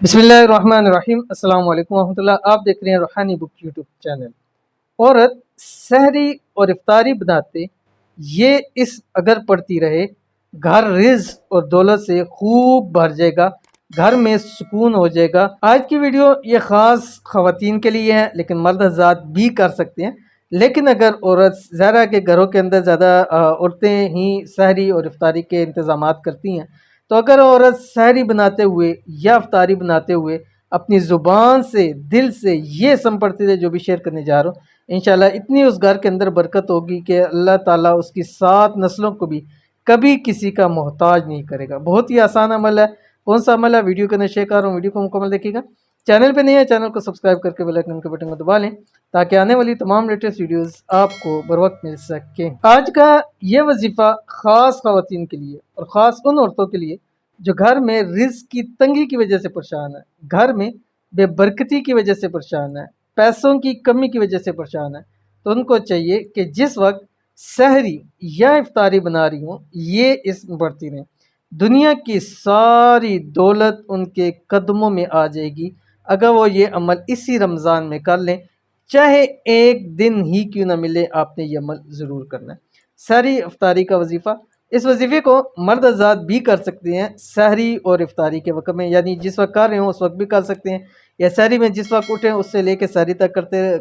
बिस्मिल्लाहिर्रहमानिर्रहीम। अस्सलाम वालेकुम रहमतुल्लाह। आप देख रहे हैं रूहानी बुक यूट्यूब चैनल। औरत सहरी और इफ्तारी बनाते ये इस अगर पड़ती रहे, घर रिज़्क और दौलत से खूब भर जाएगा, घर में सुकून हो जाएगा। आज की वीडियो ये ख़ास ख़वातीन के लिए है, लेकिन मर्द हज़रात भी कर सकते हैं। लेकिन अगर औरत ज़रा के घरों के अंदर ज़्यादा औरतें ही सहरी और इफ्तारी के इंतज़ामात करती हैं, तो अगर औरत सहरी बनाते हुए या इफ्तारी बनाते हुए अपनी ज़ुबान से दिल से ये सम पढ़ती है जो भी शेयर करने जा रहा हूँ, इंशाल्लाह इतनी उस घर के अंदर बरकत होगी कि अल्लाह ताला उसकी 7 नस्लों को भी कभी किसी का मोहताज नहीं करेगा। बहुत ही आसान अमल है। कौन सा अमल है, वीडियो के अंदर शेयर कर रहा हूँ, वीडियो को मुकम्मल देखिएगा। चैनल पे नहीं है, चैनल को सब्सक्राइब करके बेल आइकन के बटन को दबा लें ताकि आने वाली तमाम लेटेस्ट वीडियोस आपको बर वक्त मिल सके। आज का ये वजीफ़ा ख़ास ख़वातीन के लिए और ख़ास उन औरतों के लिए जो घर में रिज़्क की तंगी की वजह से परेशान है, घर में बेबरकती की वजह से परेशान है, पैसों की कमी की वजह से परेशान है। तो उनको चाहिए कि जिस वक्त सहरी या इफ्तारी बना रही हूँ, ये इसमें बढ़ती रहें। दुनिया की सारी दौलत उनके कदमों में आ जाएगी अगर वो ये अमल इसी रमज़ान में कर लें। चाहे एक दिन ही क्यों ना मिले, आपने ये अमल ज़रूर करना है। सहरी इफ्तारी का वजीफ़ा, इस वजीफ़े को मर्द हज़रात भी कर सकते हैं सहरी और इफ्तारी के वक्त में, यानी जिस वक्त कर रहे हो उस वक्त भी कर सकते हैं, या सहरी में जिस वक्त उठें उससे लेकर सहरी तक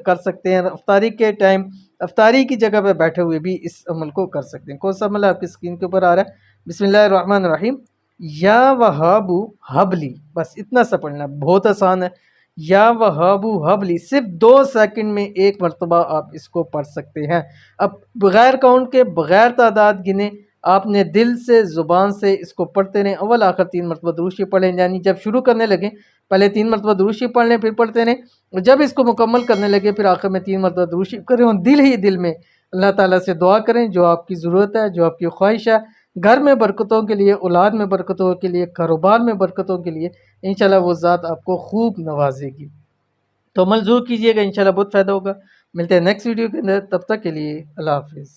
कर सकते हैं। इफ्तारी के टाइम इफ्तारी की जगह पर बैठे हुए भी इस अमल को कर सकते हैं। कौन सा अमल आपकी स्क्रीन के ऊपर आ रहा है? बिस्मिल्लाहिर्रहमानिर्रहीम। या वहाबू हबली, बस इतना सा पढ़ना, बहुत आसान है। या वहाबू हबली, सिर्फ 2 सेकंड में एक मरतबा आप इसको पढ़ सकते हैं। अब बगैर काउंट के, बगैर तादाद गिने, आपने दिल से ज़ुबान से इसको पढ़ते रहें। अव्वल आखिर 3 मरतबा दुरूद शरीफ पढ़ें, यानी जब शुरू करने लगे पहले 3 मरतबा दुरूद शरीफ पढ़ लें, फिर पढ़ते रहें। और जब इसको मुकम्मल करने लगे फिर आखिर में 3 मरतबा दुरूद शरीफ करें और दिल ही दिल में अल्लाह ताला से दुआ करें जो आपकी ज़रूरत है, जो आपकी ख्वाहिश है, घर में बरकतों के लिए, औलाद में बरकतों के लिए, कारोबार में बरकतों के लिए। इंशाल्लाह वो ज़ात आपको खूब नवाजेगी। तो अमल ज़रूर कीजिएगा, इंशाल्लाह बहुत फ़ायदा होगा। मिलते हैं नेक्स्ट वीडियो के अंदर, तब तक के लिए अल्लाह हाफ़िज़।